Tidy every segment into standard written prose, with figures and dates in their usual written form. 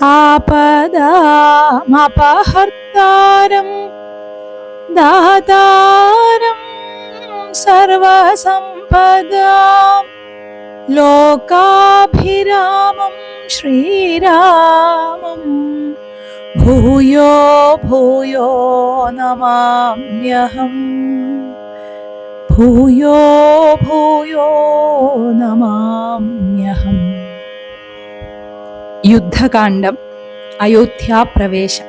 ആപദാമപഹർത്താരം ദാതാരം സർവസമ്പദാം ലോകാഭിരാമം ശ്രീരാമം ഭൂയോ ഭൂയോ നമാമ്യഹം ഭൂയോ ഭൂയോ നമാമ്യഹം. യുദ്ധകാണ്ഡം. അയോധ്യാപ്രവേശം.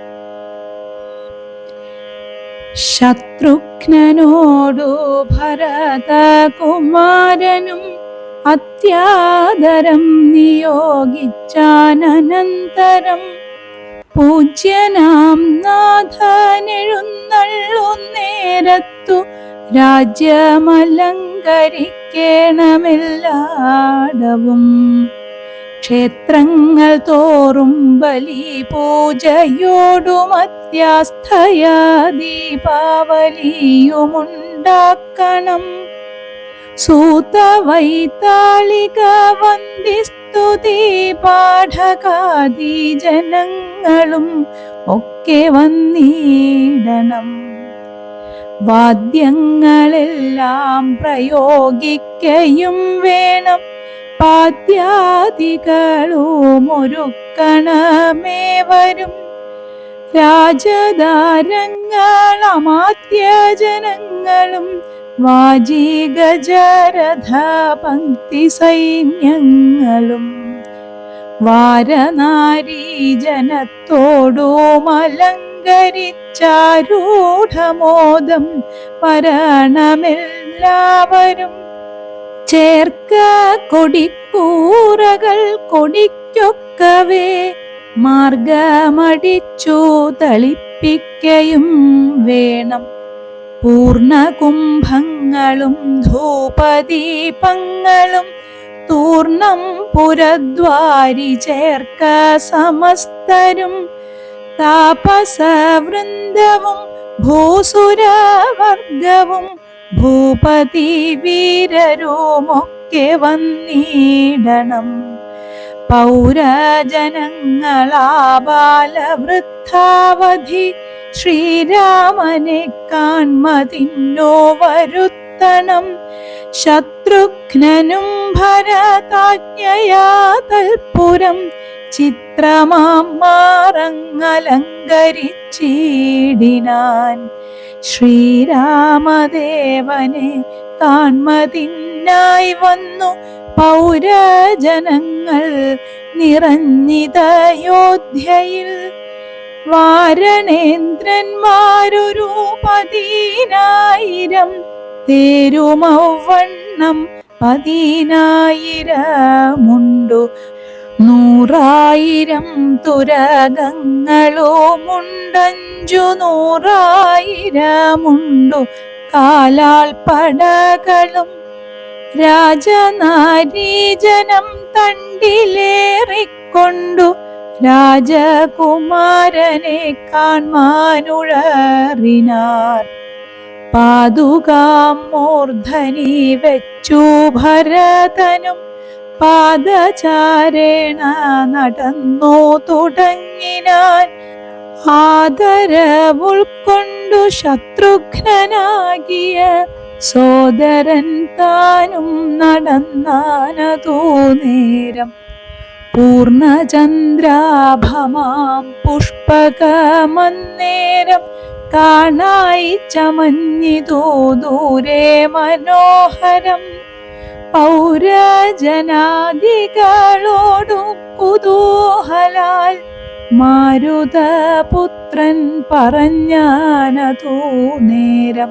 ശത്രുഘ്നനോടു ഭരതകുമാരനും അത്യാദരം നിയോഗിച്ചാനന്തരം പൂജ്യനാം നാഥനെഴുന്നള്ളുന്നേരത്തു രാജ്യമലങ്കരിക്കേണമെല്ലാടവും ക്ഷേത്രങ്ങൾ തോറും ബലി പൂജയോടുമത്യാസ്ഥയ ദീപാവലിയുമുണ്ടാക്കണം. സൂതവൈതാളിക വന്ദിസ്തുതി പാഠകാദി ജനങ്ങളും ഒക്കെ വന്നിടണം. വാദ്യങ്ങളെല്ലാം പ്രയോഗിക്കയും വേണം. പാദ്യാദികളുമൊരുക്കണമേവരും രാജധാരങ്ങളമാത്യജനങ്ങളും വാജീഗജരഥ പങ്ക്തി സൈന്യങ്ങളും വാരനാരീജനത്തോടുമലങ്കരിച്ചാരൂഢമോദം വരണമെല്ലാവരും. ചേർക്ക കൊടിക്കൂറകൾ കൊടിക്കൊക്കവേ മാർഗമടിച്ചു തളിപ്പിക്കയും വേണം. പൂർണ്ണകുംഭങ്ങളും ധൂപദീപങ്ങളും തൂർണം പുരദ്വാരി ചേർക്ക സമസ്തരും. താപസവൃന്ദവും ഭൂസുരവർഗവും ഭൂപതി വീരരുമൊക്കെ വന്നിടണം. പൗരജനങ്ങളാബാലവൃദ്ധാവധി ശ്രീരാമനെ കാൺമതിന്നു വരുത്തണം. ശത്രുഘ്നനും ഭരതാജ്ഞയാ തൽപുരം ചിത്രമാം മാറങ്ങലങ്കരിച്ചിടിനാൻ. ശ്രീരാമദേവനെ കാൺമതിനായി വന്നു പൗരജനങ്ങൾ നിറഞ്ഞിതയോധ്യയിൽ. വാരണേന്ദ്രന്മാരൊരു 10,000 തേരുമവണ്ണം 10,000 100,000 തുരകങ്ങളുമുണ്ടഞ്ചു 100,000 കാലാൽ പടകളും. രാജനാരീജനം തണ്ടിലേറിക്കൊണ്ടു രാജകുമാരനെ കാൺമാനുഴറിനാർ. പാതുകാം മൂർധനി വെച്ചു ഭരതനും പാദചാരേണ നടന്നു തുടങ്ങിനാൻ. ആദരവുൾക്കൊണ്ടു ശത്രുഘ്നനാകിയ സോദരൻ താനും നടന്നാനതു നേരം. പൂർണ്ണചന്ദ്രാഭമാം പുഷ്പകമന്നേരം കാണായി ചമഞ്ഞിതു ദൂരെ മനോഹരം. പൗരജനാദികളോടു കുതൂഹലാൽ മാരുതപുത്രൻ പറഞ്ഞാനതു നേരം.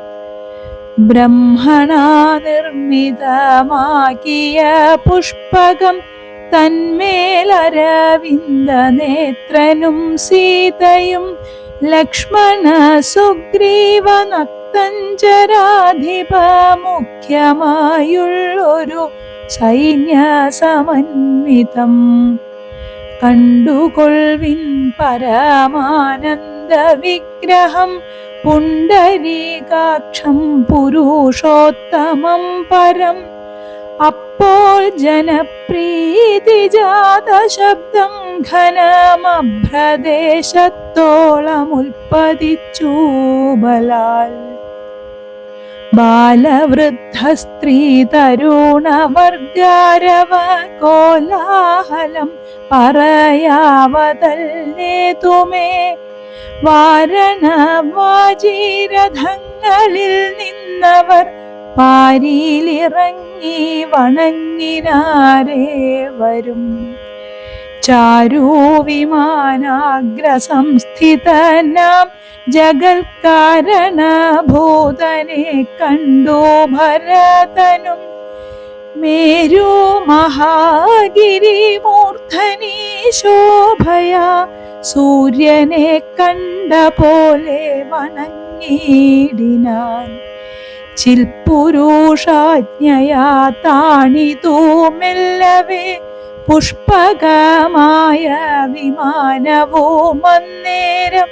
ബ്രഹ്മണാ നിർമ്മിതമാക്കിയ പുഷ്പകം തന്മേലരവിന്ദ നേത്രനും സീതയും ലക്ഷ്മണ സുഗ്രീവ നക്തഞ്ചരാധിപ മുഖ്യമായുള്ളൊരു സൈന്യസമന്വിതം. കണ്ടുകൊൾവിൻ പരമാനന്ദ വിഗ്രഹം പുണ്ടരീകാക്ഷം പുരുഷോത്തമം പരം. അപ്പോൾ ജനപ്രീതിജാത ശബ്ദം ഘനമഭ്രദേശത്തോളം ഉൽപ്പതിച്ചു ബലാൽ. ബാലവൃദ്ധ സ്ത്രീ തരുണവർഗാരവ കോലാഹലം പറയാവതല്ലേതുമേ. വാരണവാജീരഥങ്ങളിൽ നിന്നവർ പാരിയിലിറങ്ങി വണങ്ങിനാരേവരും. ചാരുവിമാനാഗ്രസംസ്ഥിതനാം ജഗൽക്കാരണഭൂതനെ കണ്ടു ഭരതനും. മേരു മഹാഗിരിമൂർധനി ശോഭയാ സൂര്യനെ കണ്ട പോലെ വണങ്ങിടിനാൻ. ചിൽപുരുഷാജ്ഞയാ താണിതു മെല്ലവേ പുഷ്പകമായ വിമാനവും അന്നേരം.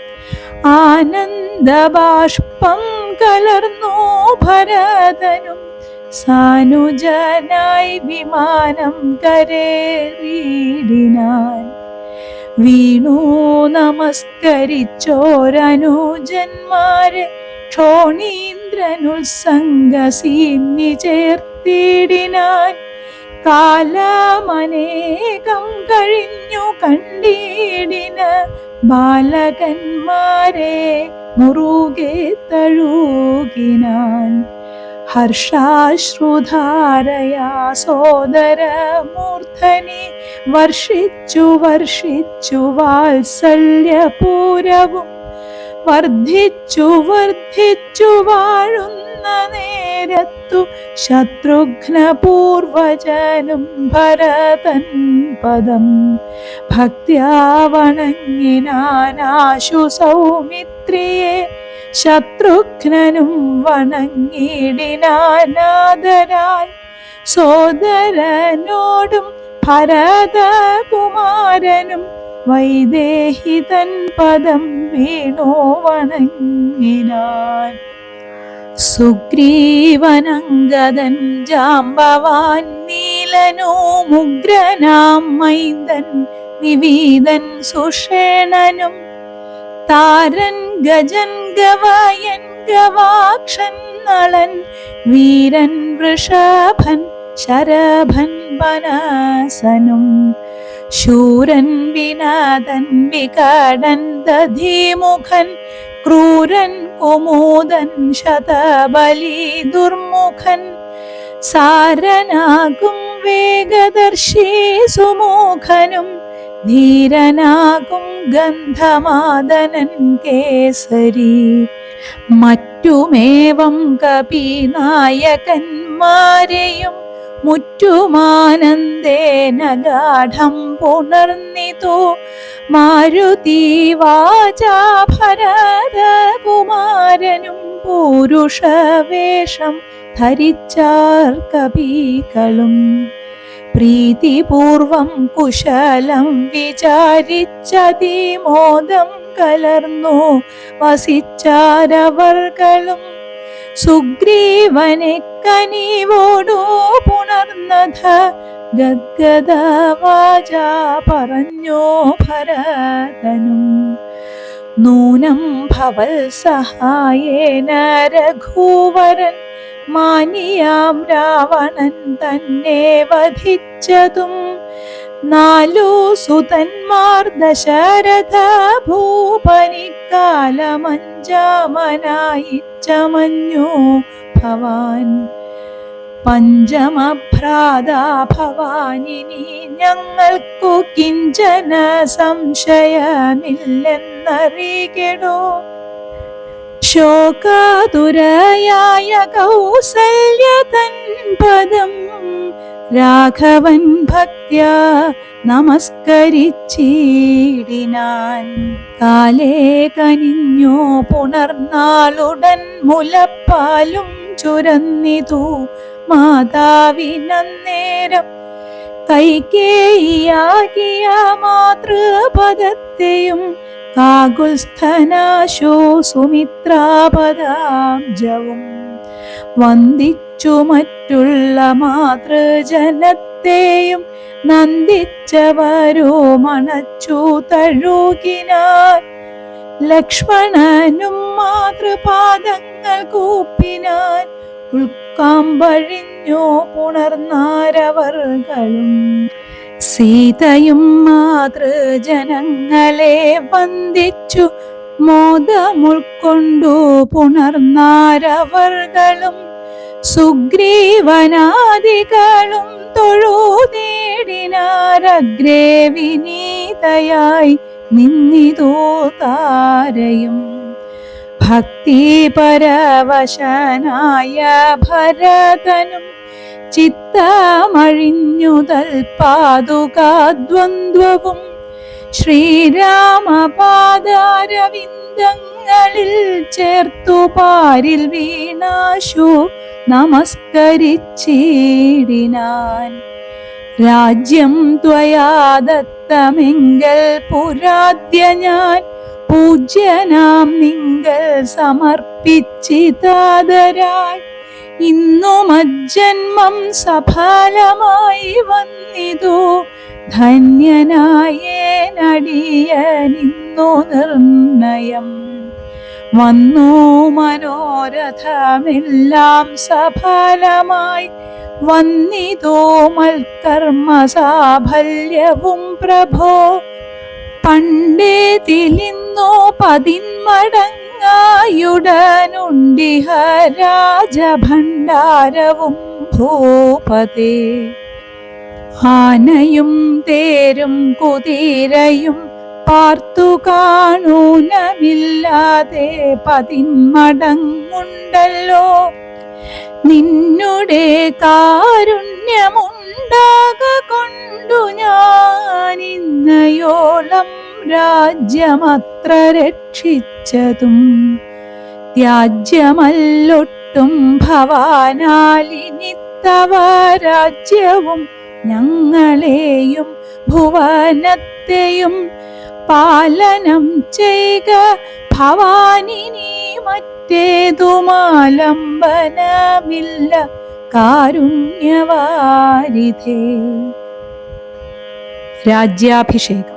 ആനന്ദബാഷ്പം കലർന്നു ഭരതനും സാനുജനായി വിമാനം കരേറിയിടിനാൻ. വീണു നമസ്കരിച്ചോരനുജന്മാരെ ക്ഷോണീന്ദ്രനുത്സംഗസീന്നി ചേർത്തിടിനാൻ. കാലമനേകം കഴിഞ്ഞു കണ്ടിടിന ബാലകന്മാരെ മുറുകെ തഴുകിനാൻ. ഹർഷാശ്രുധാരയാ സോദരമൂർധനി വർഷിച്ചു വർഷിച്ചു വാത്സല്യപൂരവും. വർദ്ധിച്ചു വർദ്ധിച്ചു വാഴുന്ന നേരത്തു ശത്രുഘ്നപൂർവജനും ഭരതൻ പദം ഭക്ത്യാ വണങ്ങിനാനാശു സൗമിത്രിയെ. ശത്രുഘ്നനും വണങ്ങിടിനാനാദരാൽ. സോദരനോടും ഭരതകുമാരനും വൈദേഹിതൻ പദം വീണു വണങ്ങിനാൻ. സുഗ്രീവനങ്കദൻ ജാംബവാൻ നീലനോ മുഗ്രനാം മൈന്ദൻ വിവീതൻ സുഷേണനും. താരൻ ഗജൻ ഗവയൻ ഗവാക്ഷൻ നളൻ വീരൻ വൃഷഭൻ ശരഭൻ വനസനും. ശൂരൻ വിനാദൻ വികടൻ ദധിമുഖൻ ക്രൂരൻ കുമുദൻ ശതബലി ദുർമുഖൻ. സാരനാകും വേഗദർശി സുമുഖനും ധീരനാകും ഗന്ധമാദനൻ കേസരി. മറ്റുമേവം കപിനായകന്മാരെയും മുറ്റുമാനന്ദേന ഗാഢം പുണർന്നിതു. മാരുതി വാചാ ഭരതകുമാരനും പുരുഷവേഷം ധരിച്ചാർ കപികളും. പ്രീതിപൂർവം കുശലം വിചാരിച്ചതിമോദം കലർന്നു വസിച്ചാരവർകളും. സുഗ്രീവനെ കനിവോടു പുണർന്നഥ ഗദ്ഗദവാച പറഞ്ഞു ഭരതനും. നൂനം ഭവൽ സഹായേന രഘുവരൻ മാനിയാം രാവണൻ തന്നെ വധിച്ചതും. 4 സുതന്മാർ ദശരഥ ഭൂപനിക്കാലമഞ്ചാമനായി ചമഞ്ഞു ഭവാൻ. പഞ്ചമഭ്രാതാ ഭവാനിനി ഞങ്ങൾക്കു കിഞ്ചന സംശയമില്ലെന്നറികെടോ. ശോകാതുരയായ കൗസല്യതൻ പദം രാഘവൻ ഭക്ത്യാ നമസ്കരിച്ചിടിനാൻ. കാലേ കനിഞ്ഞു പുണർന്നാളുടൻ മുലപ്പാലും ചുരന്നിതു മാതാവിനന്നേരം. കൈകേയിയാകിയ മാതൃപദത്തെയും കാകുൽസ്ഥനാശോ സുമിത്രാപദാബ്ജവും. വന്ദിച്ചു മറ്റുള്ള മാതൃജനത്തെയും നന്ദിച്ചവരോ മണച്ചു തഴുകിനാർ. ലക്ഷ്മണനും മാതൃപാദങ്ങൾ കൂപ്പിനാൻ. ഉൾക്കാമ്പഴിഞ്ഞു പുണർന്നാരവർകളും. സീതയും മാതൃജനങ്ങളെ വന്ദിച്ചു മോദമുൾക്കൊണ്ടു പുണർന്നാരവർകളും. സുഗ്രീവനാദികളും തൊഴുനേടിനാരഗ്രേ വിനീതയായി നിന്നിതു താരയും. ഭക്തിപരവശനായ ഭരതനും ചിത്തമഴിഞ്ഞുതൽ പാദുകാദ്വന്ദ്വവും. ശ്രീരാമപാദാരവിന്ദങ്ങളിൽ ചേർത്തു പാരിൽ വീണാശു നമസ്കരിച്ചിടിനാൻ. രാജ്യം ത്വയാ ദത്തമെങ്കൽ പുരാദ്യ ഞാൻ പൂജ്യനാം നിങ്കൽ സമർപ്പിച്ചിതാദരാൽ. ഇന്നു മജ്ജന്മം സഫലമായി വന്നിതു ധന്യനായേനടിയനിന്നു നിർണയം. വന്നു മനോരഥമെല്ലാം സഫലമായി വന്നിതോ മൽക്കർമ്മ സാഫല്യവും പ്രഭോ. പണ്ടേ തിലിന്നോ പതിന്മടങ്ങായുടനുണ്ടിഹ രാജഭണ്ഡാരവും ഭൂപതേ. ആനയും തേരും കുതിരയും പാർത്തു കാണൂനമില്ലാതെ പതിന്മടങ്ങുണ്ടല്ലോ. നിന്നുടെ കാരുണ്യമുണ്ടാക കൊണ്ടു ഞാനിന്നയോളം രാജ്യമത്ര രക്ഷിച്ചതും. ത്യാജ്യമല്ലൊട്ടും ഭവാനാലിനിത്തവ രാജ്യവും ഞങ്ങളെയും ഭുവനത്തെയും പാലനം ചെയ്ക ഭവാനിനി മറ്റേതുമാലംബനമില്ല കാരുണ്യവാരിധേ. രാജ്യാഭിഷേകം.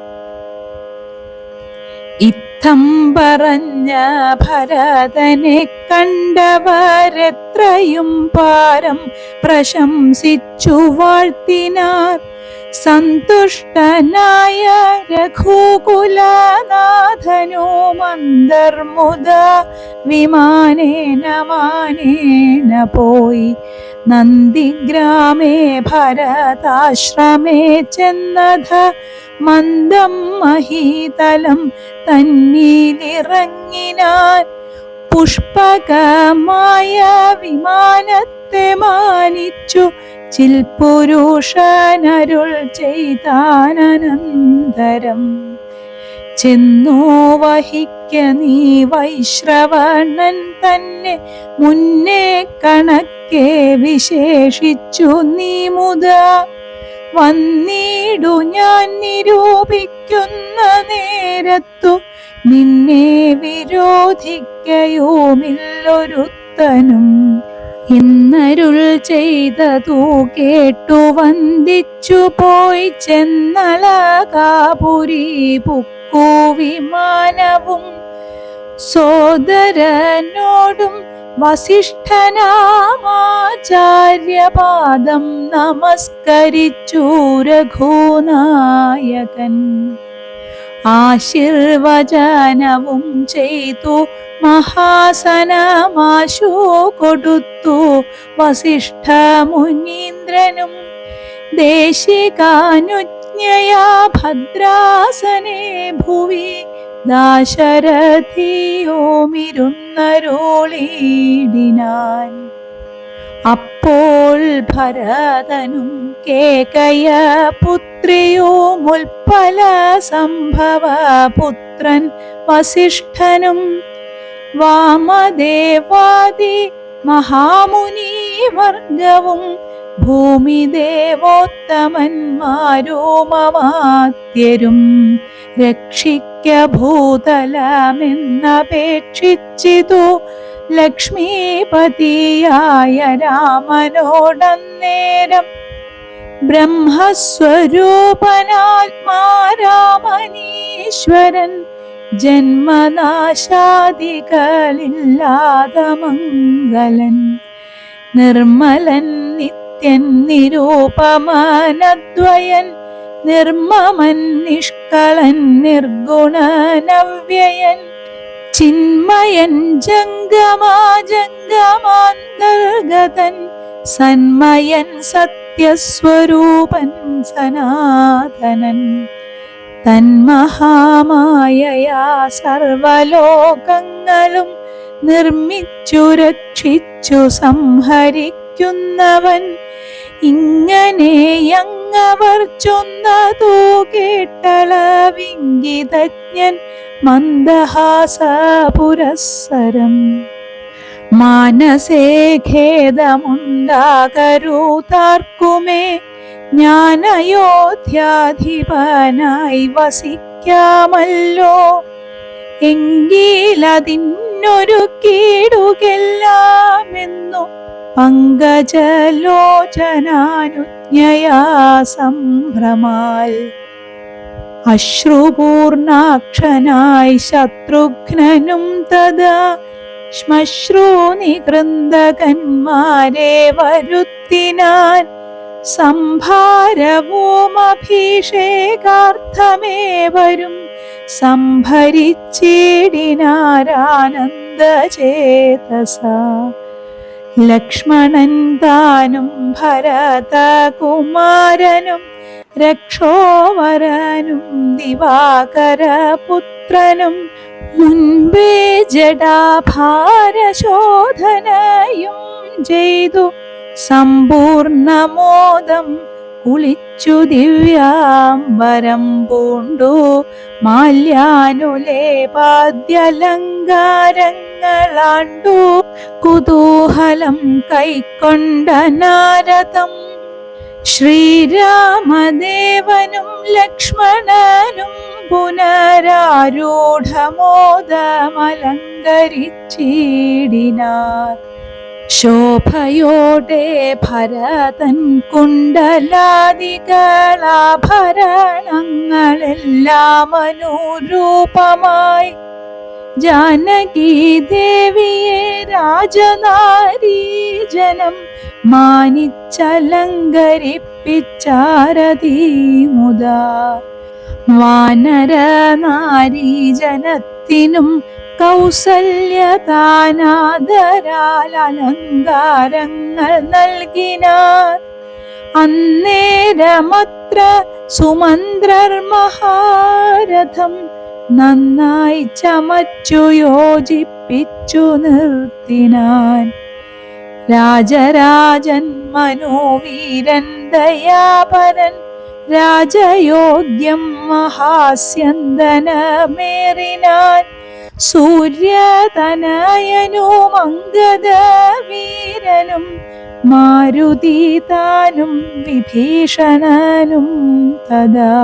ഇത്തം പറഞ്ഞ ഭരതനെ കണ്ടവരെത്രയും പാരം പ്രശംസിച്ചു വാഴ്ത്തിനാർ. സന്തുഷ്ടനായ രഘുകുലനാഥനോ മന്ദർമുദ വിമാനേന മാനേന പോയി നന്ദിഗ്രാമേ ഭരതാശ്രമേ ചെന്നഥ മന്ദം മഹീതലം തന്നിലിറങ്ങിനാൻ. പുഷ്പകമായ വിമാനത്തെ മാനിച്ചു ചിൽപുരുഷനരുൾ ചെയ്താനന്തരം. ചെന്നു വഹിക്ക നീ വൈശ്രവണൻ തന്നെ മുന്നേ കണക്കെ വിശേഷിച്ചു നീ മുതാ. വന്നിടു ഞാൻ നിരൂപിക്കുന്ന നേരത്തു നിന്നെ വിരോധിക്കയുമില്ലൊരുത്തനും. എന്നരുൾ ചെയ്തതു കേട്ടു വന്ദിച്ചു പോയി ചെന്നലകാപുരി പുക്കു വിമാനവും. സോദരനോടും വസിഷ്ഠനാമാചാര്യപാദം നമസ്കരിച്ചു രഘുനായകൻ. ആശീർവചനവും ചെയ്തു മഹാസനമാശു കൊടുത്തു വസിഷ്ഠ മുനീന്ദ്രനും. ദേശികാനുജ്ഞയാ ഭദ്രാസനേ ഭുവി ദാശരഥിയോമിരുന്നരുളിടിനാൻ. അപ്പോൾ ഭരതനും കേകയ പുത്രിയുമുൽപ്പല സംഭവ പുത്രൻ വസിഷ്ഠനും വാമദേവാദി മഹാമുനി വർഗവും ഭൂമിദേവോത്തമന്മാരുമമാത്യരും രക്ഷിക്ക ഭൂതലമെന്നപേക്ഷിച്ചിതു ലക്ഷ്മീപതിയായ രാമനോടന്നേരം ബ്രഹ്മസ്വരൂപനാത്മാരാമനീശ്വരൻ ജന്മനാശാദികളില്ലാത മംഗലൻ നിർമ്മലൻ നിത്യൻ നിരൂപമനദ്വയൻ നിർമ്മമൻ നിഷ്കളൻ നിർഗുണനവ്യയൻ ചിന്മയൻ ജംഗമാന്തർഗതൻ സന്മയൻ സത്യസ്വരൂപൻ സനാതനൻ തന്മഹാമായയാ സർവലോകങ്ങളും നിർമ്മിച്ചു രക്ഷിച്ചു സംഹരിക്കുന്നവൻ ഇങ്ങനെയങ്ങവർ ചൊന്നതു കേട്ടളവിംഗിതജ്ഞൻ മന്ദഹാസപുരസ്സരം മാനസേ ഖേദമുണ്ടാകരുതാർക്കുമേ ഞാൻ അയോധ്യാധിപനായി വസിക്കാമല്ലോ എങ്കിലതിന്നൊരു കീടുകെല്ലാമെന്നു പങ്കജലോചനാനുജ്ഞയാ സംഭ്രമാൽ അശ്രുപൂർണാക്ഷനായി ശത്രുഘ്നനും തഥാ ശ്മശ്രൂനികൃന്ദകന്മാരെ വരുത്തിനാൻ സംഭാരവുമഭിഷേകാർത്ഥമേവരും സംഭരിച്ചിടിനാരാനന്ദചേതസ ലക്ഷ്മണൻ താനും ഭരതകുമാരനും രക്ഷോവരനും ദിവാകരപുത്രനും മുൻപേ ജടാഭാരശോധനയും ചെയ്തു സമ്പൂർണമോദം കുളിച്ചു ദിവ്യാംബരം പൂണ്ടു മാല്യാനുലേപാദ്യലങ്കാരങ്ങളാണ്ടു കുതൂഹലം കൈക്കൊണ്ട നാരദം ശ്രീരാമദേവനും ലക്ഷ്മണനും പുനരാരൂഢമോദമലങ്കരിച്ചിടിനാർ ശോഭയോടെ ഭരതൻ കുണ്ടലാദികളാഭരണങ്ങളെല്ലാം അനുരൂപമായി ജാനകി ദേവിയെ രാജനാരീജനം മാനിച്ചലങ്കരിപ്പിച്ചാരതീമുദാ വാനരനാരീജനത്തിനും കൗസല്യദാനാദരാൽ അലങ്കാരങ്ങൾ നൽകിനാർ അന്നേരമത്ര സുമന്ത്രർ മഹാരഥം നന്നായി ചമച്ചു യോജിപ്പിച്ചു നിർത്തിനാൻ രാജരാജൻ മനോവീരൻ ദയാപരൻ രാജയോഗ്യം മഹാസ്യന്തനമേറിനാൻ സൂര്യതനയനും അംഗദവീരനും മാരുതിതാനും വിഭീഷണനും തഥാ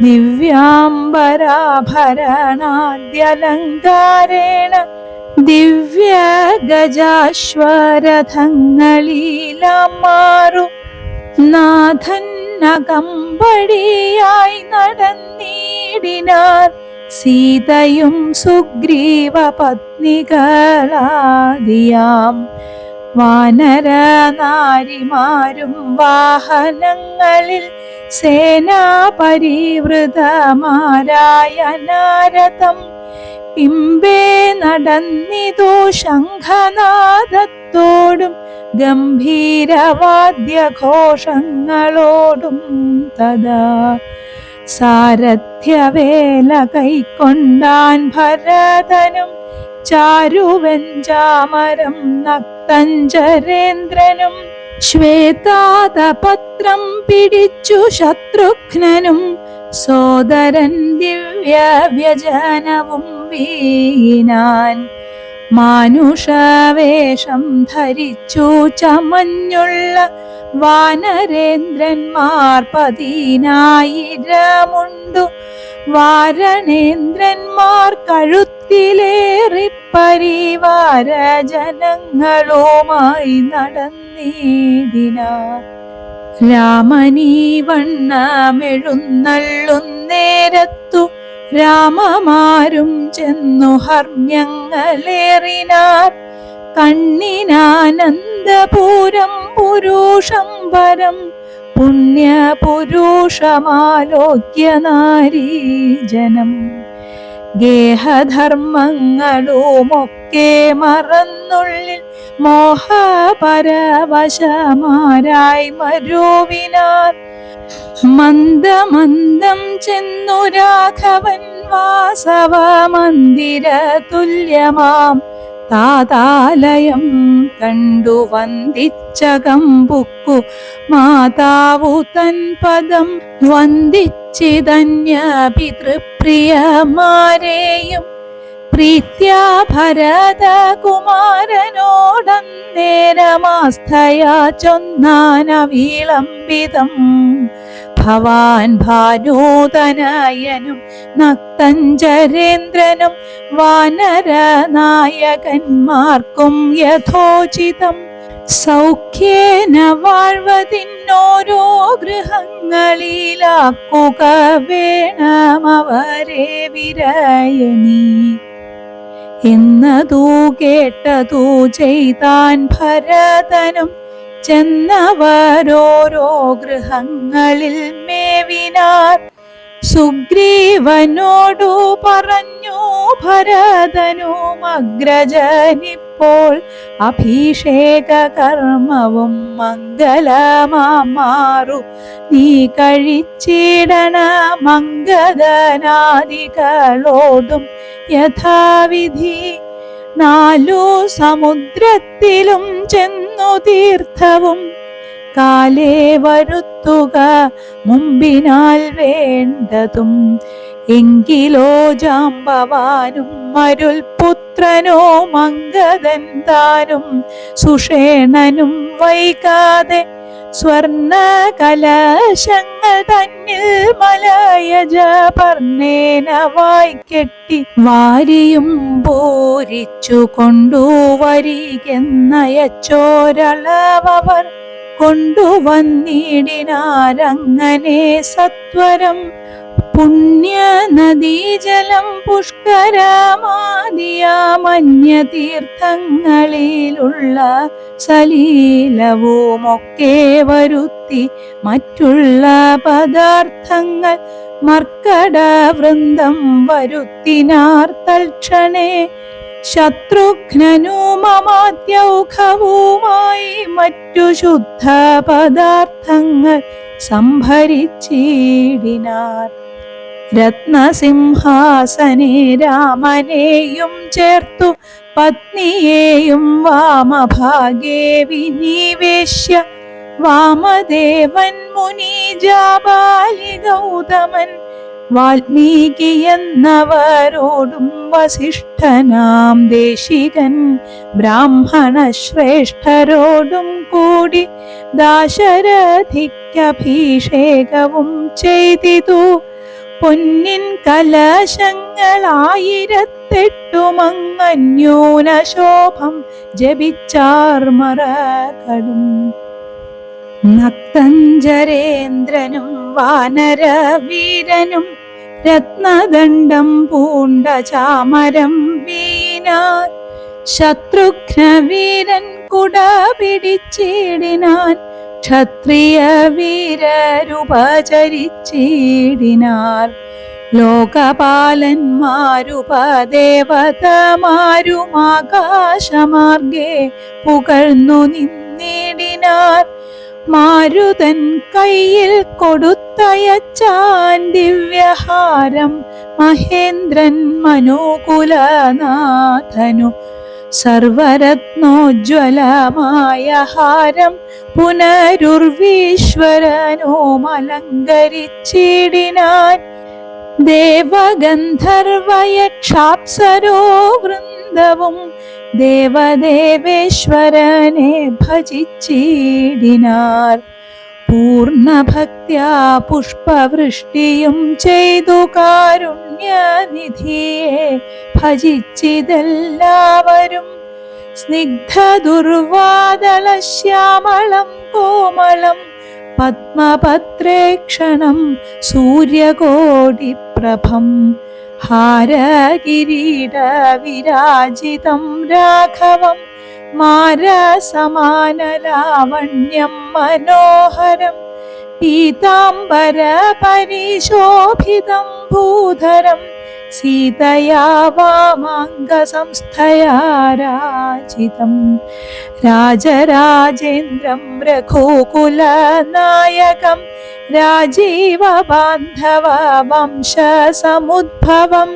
ദിവ്യാംബരാഭരണാദ്യലങ്കാരേണ ദിവ്യഗജാശ്വരഥങ്ങളിലാം മാറു നാഥന്നകമ്പടിയായി നടന്നിടിനാർ സീതയും സുഗ്രീവ പത്നികളാദിയാം വാനരനാരിമാരും വാഹനങ്ങളിൽ സേനാപരിവൃതമാരായ നാരദം പിമ്പേ നടന്നിതു ശംഖനാദത്തോടും ഗംഭീരവാദ്യഘോഷങ്ങളോടും തഥാ സാരഥ്യവേല കൈക്കൊണ്ടാൻ ഭരതനും ചാരുവെഞ്ചാമരം നക്തഞ്ചരേന്ദ്രനും ശ്വേതാതപത്രം പിടിച്ചു ശത്രുഘ്നനും സോദരൻ ദിവ്യവ്യജനവും വീനാൻ മാനുഷവേഷം ധരിച്ചു ചമഞ്ഞുള്ള വാനരേന്ദ്രന്മാർ 10,000 വാരണേന്ദ്രന്മാർ കഴുത്തിൽ പത്തിലേറി പരിവാര ജനങ്ങളുമായി നടന്നിടിനാർ. രാമനീ വണ്ണമെഴുന്നള്ളുന്നേരത്തു രാമമാരും ചെന്നു ഹർമ്മ്യങ്ങളേറിനാർ. കണ്ണിനാനന്ദപൂരം പുരുഷം പരം പുണ്യപുരുഷമാലോക്യ നാരീജനം. ഗേഹധർമ്മങ്ങളുമൊക്കെ മറന്നുള്ളിൽ മോഹപരവശമാരായി മരുവിനാർ. മന്ദമന്ദം ചെന്നു രാഘവൻ വാസവ മന്ദിര തുല്യമാം താതാലയം കണ്ടു വന്ദിച്ചകമ്പുക്കു മാതാവു തൻ പദം. വന്ദിച്ചിതന്യ പിതൃപ്രിയമാരെയും പ്രീത്യാ ഭരതകുമാരനോടന്നേരമാസ്ഥയാ ചൊന്നാനവിളംബിതം. ഭവാൻ ഭാനൂതനയനും നക്തഞ്ചരേന്ദ്രനും വാനരനായകന്മാർക്കും യഥോചിതം. സൗഖ്യേന വാഴ്വതിന്നോരോ ഗൃഹങ്ങളിലാക്കുക വേണമവരെ വിരയണീ. എന്നതു കേട്ടതു ചെയ്താൻ ഭരതനും ചെന്നവരോരോ ഗൃഹങ്ങളിൽ മേവിനാർ. സുഗ്രീവനോടു പറഞ്ഞു ഭരതനും അഗ്രജനിപ്പോൾ അഭിഷേക കർമ്മവും മംഗളമാറു നീ കഴിച്ചിടണ മംഗദനാദികളോടും യഥാവിധി. 4 സമുദ്രത്തിലും ചെന്നു തീർത്ഥവും കാലേ വരുത്തുക മുമ്പിനാൽ വേണ്ടതും. എങ്കിലോ ജാമ്പവാനും മരുൽ പുത്രനോ മംഗദൻ താനും സുഷേണനും വൈകാതെ സ്വർണ കലശങ്ങൾ തന്നിൽ മലയജ പർണേന വായ്ക്കെട്ടി വാരിയും പൂരിച്ചു കൊണ്ടുവരികെന്നയച്ചോരളവർ കൊണ്ടുവന്നിടിനാരങ്ങനെ സത്വരം. പുണ്യനദീജലം പുഷ്കരമാദിയാമന്യതീർത്ഥങ്ങളിലുള്ള സലീലവുമൊക്കെ വരുത്തി മറ്റുള്ള പദാർത്ഥങ്ങൾ മർക്കടവൃന്ദം വരുത്തിനാർ തൽക്ഷണേ. ശത്രുഘ്നനുമമാത്യൗഖവുമായി മറ്റു ശുദ്ധ പദാർത്ഥങ്ങൾ സംഭരിച്ചിടിനാർ. രത്നസിംഹാസനെ രാമനെയും ചേർത്തു പത്നിയെയും വാമഭാഗേ വിനിവേശ്യ. വാമദേവൻ മുനി ജാബാലി ഗൗതമൻ വാൽമീകി എന്നവരോടും വസിഷ്ഠനാം ദേശികൻ ബ്രാഹ്മണ ശ്രേഷ്ഠരോടും കൂടി ദാശരഥിക്കഭിഷേകവും ചെയ്തിതു. പൊന്നിൻ കലശങ്ങളായിരത്തെട്ടു മങ്ങന്യൂനശോഭം ജപിച്ചാർമറകളും. നക്തഞ്ചരേന്ദ്രനും വാനരവീരനും രത്നദണ്ഡം പൂണ്ട ചാമരം വീണാർ. ശത്രുഘ്നവീരൻ കുട പിടിച്ചിടിനാൻ. ക്ഷത്രിയ വീരരുപചരിച്ചിടിനാർ. ലോകപാലന്മാരുപദേവതമാരുമാകാശമാർഗേ പുകഴ്ന്നു നിന്നിടിനാർ. മാരുതൻ കയ്യിൽ കൊടുത്തയച്ചാൻ ദിവ്യഹാരം മഹേന്ദ്രൻ മനോകുലനാഥനു. സർവരത്നോജ്വലമായ ഹാരം പുനരുർവീശ്വരനോം അലങ്കരിച്ചിടിനാൻ. ദേവഗന്ധർവയക്ഷാപ്സരോ വൃന്ദവും ദേവദേവേശ്വരനെ ഭജിച്ചിടിനാർ. പൂർണ്ണഭക്ത്യാ പുഷ്പവൃഷ്ടിയും ചെയ്തു കാരുണ്യ കാരുണ്യനിധിയെ ഭജിച്ചിതെല്ലാവരും. സ്നിഗ്ധ ദുർവാദളശ്യാമളം കോമളം പത്മപത്രേക്ഷണം സൂര്യകോടിപ്രഭം ഹാരകിരീട വിരാജിതം രാഘവം മാരസമാനലാവണ്യം മനോഹരം പീതാംബര പരിശോഭിതം ഭൂധരം സീതയാ വാമാംഗസംസ്ഥയാ രാജിതം രാജരാജേന്ദ്രം രഘുകുലനായകം രാജീവബാന്ധവ വംശസമുദ്ഭവം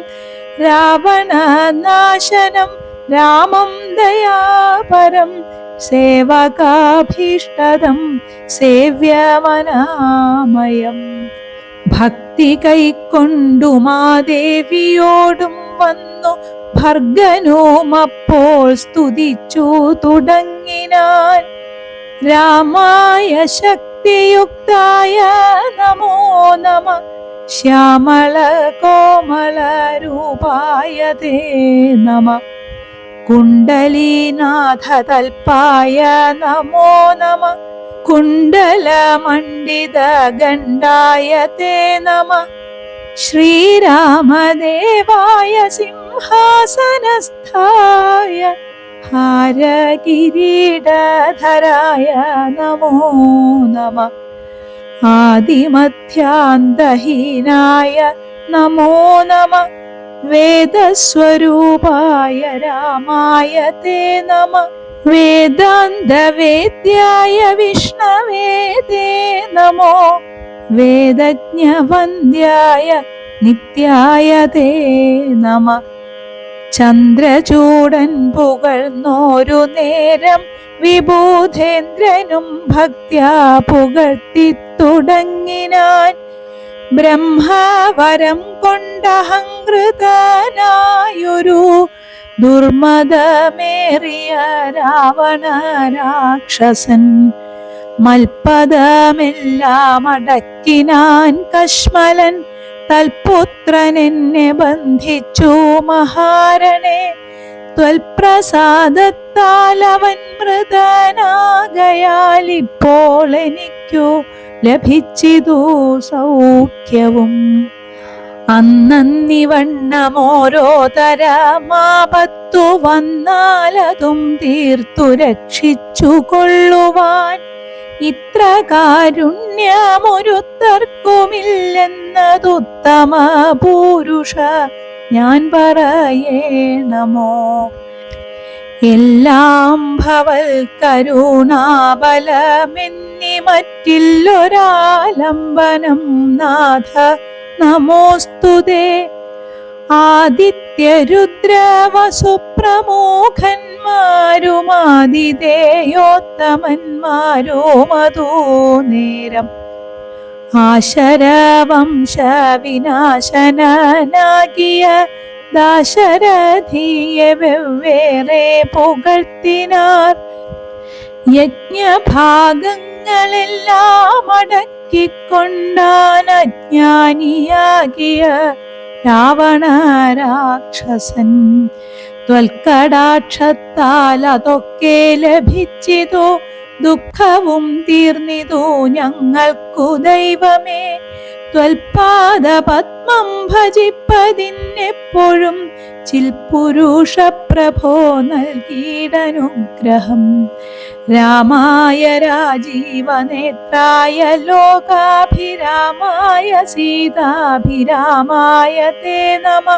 രാവണനാശനം രാമം ദയാപരം സേവകാഭീഷ്ടദം സേവ്യമനാമയം. ഭക്തി കൈക്കൊണ്ടു മാദേവിയോടും വന്നു ഭർഗനും അപ്പോൾ സ്തുതിച്ചു തുടങ്ങിനാൻ. രാമായ ശക്തിയുക്തായ നമോ നമ ശ്യാമള കോമള രൂപായ തേ നമ കുണ്ടലീനാഥ തൽപായ നമോ നമ കുണ്ടലമണ്ഡിത ഗണ്ഡായ തേ നമ ശ്രീരാമദേവായ സിംഹാസനസ്ഥായ ഹാരകിരീടധരായ നമോ നമ ആദിമധ്യാന്തഹീനായ നമോ നമ വേദസ്വരൂപായ രാമായ തേ നമ വേദാന്തവേദ്യായ വിഷ്ണവേ തേ നമോ വേദജ്ഞവന്ദ്യായ നിത്യായ തേ നമ ചന്ദ്രചൂടൻ പുകഴ്ന്നോരു നേരം വിബോധേന്ദ്രനും ഭക്ത്യാ പുകഴ്ത്തി തുടങ്ങിനാൻ. ബ്രഹ്മവരം കൊണ്ടഹങ്കൃതനായൊരു ദുർമദമേറിയ രാവണ രാക്ഷസൻ മൽപദമെല്ലാം അടക്കിനാൻ കശ്മലൻ തൽപുത്രൻ എന്നെ ബന്ധിച്ചു മഹാരണേ ത്വൽപ്രസാദത്താൽ അവൻ മൃതനാകയാൽ ഇപ്പോൾ എനിക്കു ലഭിച്ചിതു സൗഖ്യവും. അന്നന്നിവണ്ണമോരോ തരമാപത്തു വന്നാലതും തീർത്തു രക്ഷിച്ചു കൊള്ളുവാൻ ഇത്ര കാരുണ്യമൊരുത്തർക്കുമില്ലെന്നതുത്തമ പുരുഷ ഞാൻ പറയേണമോ. എല്ലാം ഭവൽ കരുണാബലമെന്നി മറ്റില്ലൊരാലംബനം നാഥ നമോസ്തുതേ. ആദിത്യരുദ്രവസുപ്രമുഖന്മാരുമാതിഥേയോത്തമന്മാരുമതോ നേരം ആശരവംശവിനാശനാകിയ ദാശരഥിയെ വെവ്വേറെ പുകഴ്ത്തിനാർ. യജ്ഞഭാഗങ്ങളെല്ലാം അടക്കിക്കൊണ്ടാൻ അജ്ഞാനിയാകിയ രാവണ രാക്ഷസൻ ത്വൽക്കടാക്ഷത്താൽ അതൊക്കെ ലഭിച്ചിതോ ദുഃഖവും തീർന്നിതു ഞങ്ങൾക്കു ദൈവമേ. ത്വൽപാദപത്മം ഭജിപ്പതിനെപ്പോഴും ചിൽപുരുഷ പ്രഭോ നൽകിയിടനുഗ്രഹം. രാമായ രാജീവനേത്രായ ലോകാഭിരാമായ സീതാഭിരാമായ തേ നമ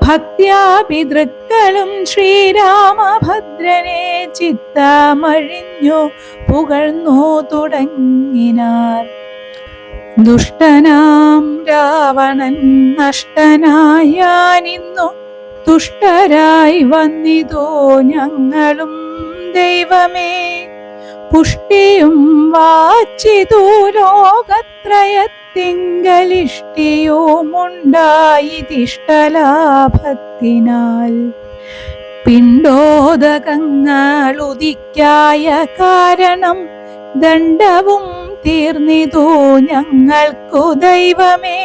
ഭക്ത്യാ പിതൃക്കളും ശ്രീരാമഭദ്രനെ ചിത്തമഴിഞ്ഞു പുകഴ്ന്നു തുടങ്ങിനാർ. ദുഷ്ടനാം രാവണൻ നഷ്ടനായാനിന്നു തുഷ്ടരായി വന്നിതോ ഞങ്ങളും ദൈവമേ. പുഷ്ടിയും വാച്ചിതു ലോകത്രയത്തിങ്കലിഷ്ടിയുമുണ്ടായിതിഷ്ടലാഭത്തിനാൽ പിണ്ടോദകങ്ങൾ ഉദിക്കായ കാരണം ദണ്ഡവും തീർന്നിതു ഞങ്ങൾക്കു ദൈവമേ.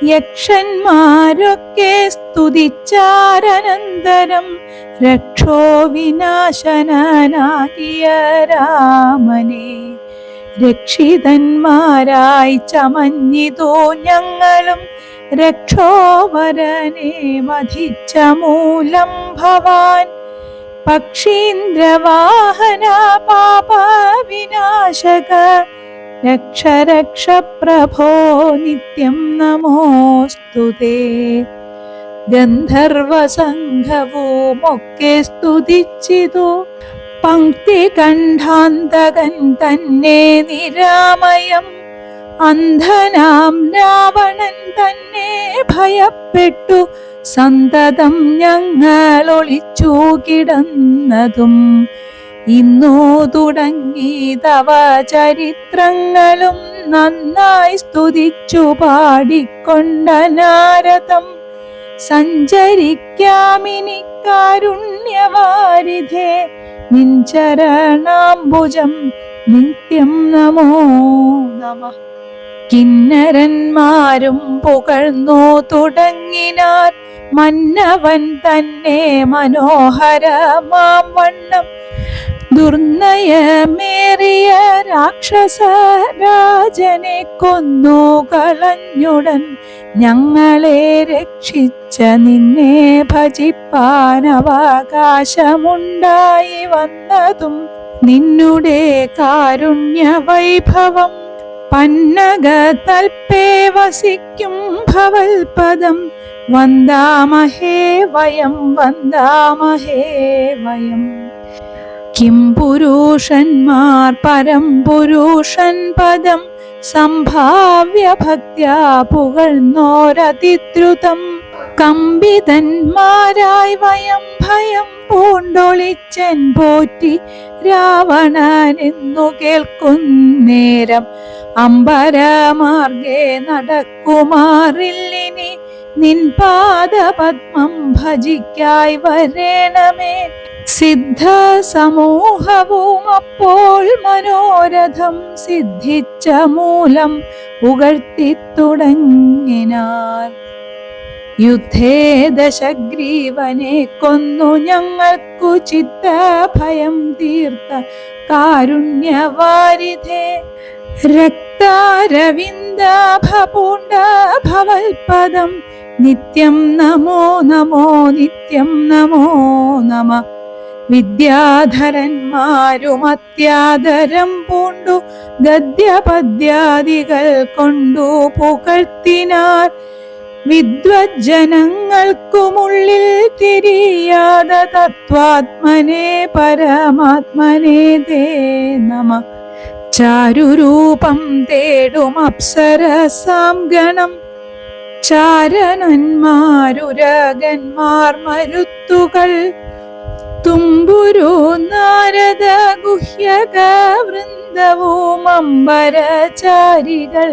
യക്ഷന്മാരൊക്കെ സ്തുതിച്ചാരനന്തരം രക്ഷോ വിനാശനാകിയ രാമനെ രക്ഷിതന്മാരായി ചമഞ്ഞിതോ ഞങ്ങളും രക്ഷോവരനെ വധിച്ച മൂലം ഭവാൻ പക്ഷീന്ദ്രവാഹന പാപവിനാശക രക്ഷ രക്ഷ പ്രഭോ നിത്യം നമോസ്തുതേ. ഗന്ധർവസംഘവുമൊക്കെ സ്തുതിച്ചിതു പങ്ക്തി കണ്ഠാന്തകൻ തന്നെ നിരാമയം അന്ധനാം രാവണൻ തന്നെ ഭയപ്പെട്ടു സന്തതം ഞങ്ങൾ ഒളിച്ചു കിടന്നതും ഇന്നു തുടങ്ങി തവ ചരിത്രങ്ങളും നന്നായി സ്തുതിച്ചു പാടിക്കൊണ്ട നാരദം സഞ്ചരിക്കാമിനി കാരുണ്യവാരിധേ നിൻ ചരണാംബുജം നിത്യം നമോ നമഃ. കിന്നരന്മാരും പുകഴ്ന്നു തുടങ്ങിനാർ മന്നവൻ തന്നെ മനോഹരമാം വണ്ണം ദുർനയമേറിയ രാക്ഷസരാജനെ കൊന്നു കളഞ്ഞുടൻ ഞങ്ങളെ രക്ഷിച്ച നിന്നെ ഭജിപ്പാൻ അവകാശമുണ്ടായി വന്നതും നിന്നുടെ കാരുണ്യ വൈഭവം പന്നഗതൽപേ വസിക്കും ഭവൽപദം വന്ദാമഹേ വയം വന്ദാമഹേ വയം. കിം പുരുഷന്മാർ പരം പുരുഷൻ പദം സംഭാവ്യ ഭക്ത്യാ പുകഴ്ന്നോരതിദ്രുതം കമ്പിതന്മാരായി വയം ഭയം പൂണ്ടൊളിച്ചൻ പോറ്റി രാവണനെന്നു കേൾക്കുന്നേരം അമ്പരമാർഗേ നടക്കുമാറില്ലിനി നിൻ പാദപദ്മം ഭജിക്കായി വരേണമേ. സിദ്ധ സമൂഹവും അപ്പോൾ മനോരഥം സിദ്ധിച്ച മൂലം പുകഴ്ത്തിത്തുടങ്ങിനാർ. യുദ്ധേ ദശഗ്രീവനെ കൊന്നു ഞങ്ങൾക്കു ചിത്തഭയം തീർത്ത കാരുണ്യവാരിധേ രക്താരവിന്ദാഭപൂണ്ട ഭവൽപദം നിത്യം നമോ നമോ നിത്യം നമോ നമ. വിദ്യാധരന്മാരും അത്യാദരം പൂണ്ടു ഗദ്യപദ്യാദികൾ കൊണ്ടു പുകഴ്ത്തിനാർ വിദ്വജ്ജനങ്ങൾക്കുമുള്ളിൽ തിരിയാത തത്വാത്മനെ പരമാത്മനെ തേ നമ. ചാരുരൂപം തേടും അപ്സരസാം ഗണം ചാരണന്മാരുരകന്മാർ മരുത്തുകൾ തുമ്പുരു നാരദ ഗുഹ്യക വൃന്ദവും അമ്പരചാരികൾ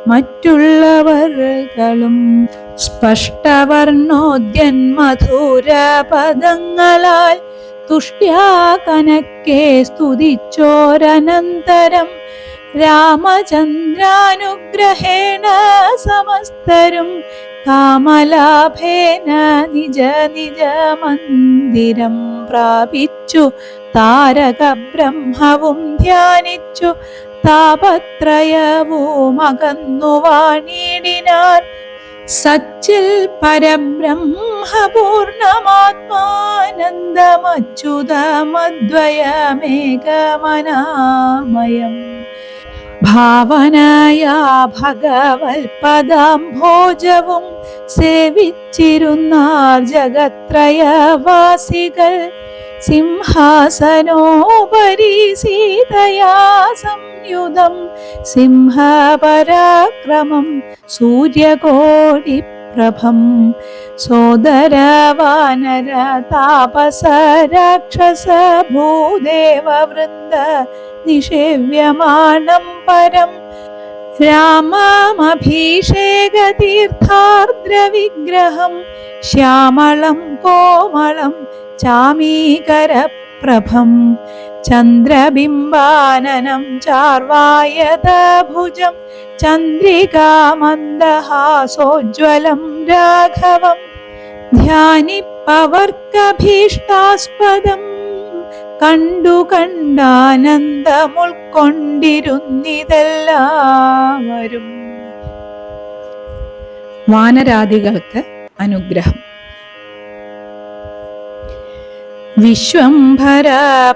മറ്റുള്ളവർകളും സ്പഷ്ടവർണോദ്യൻ മധുര പദങ്ങളാൽ തുഷ്ട്യാ കനക്കെ സ്തുതിച്ചോരനന്തരം രാമചന്ദ്രാനുഗ്രഹേണ സമസ്തരും കാമലാഭേന നിജ നിജ മന്ദിരം പ്രാപിച്ചു താരക ബ്രഹ്മവും ധ്യാനിച്ചു താപത്രയവും അകന്നു വാണിടിനാർ. സച്ചിൽ പരബ്രഹ്മപൂർണമാത്മാനന്ദമച്യുതമദ്വയമേകമനാമയം ഭാവനയാ ഭഗവത്പദാംഭോജവും സേവിച്ചിരുന്നാർ ജഗത്രയവാസികൾ. സിംഹാസനോപരി സീതയാ സംയുതം സിംഹപരാക്രമം സൂര്യകോടിപ്രഭം സോദരവാനര താപസ രാക്ഷസ ഭൂദേവവൃന്ദ നിഷേവ്യമാണം പരം രാമമഭിഷേകതീർത്ഥാർദ്രവിഗ്രഹം ശ്യാമളം കോമളം ചാമീകരപ്രഭം ചന്ദ്രബിംബാനനം ചാർവായതഭുജം ചന്ദ്രികാമന്ദഹാസോജ്വലം രാഘവം ധ്യാനിപ്പവർക്കഭീഷ്ടാസ്പദം കണ്ടു കണ്ടാനന്ദമുൾക്കൊണ്ടിരുന്നിതെല്ലാവരും. വാനരാദികൾക്ക് അനുഗ്രഹം. വിശ്വംഭര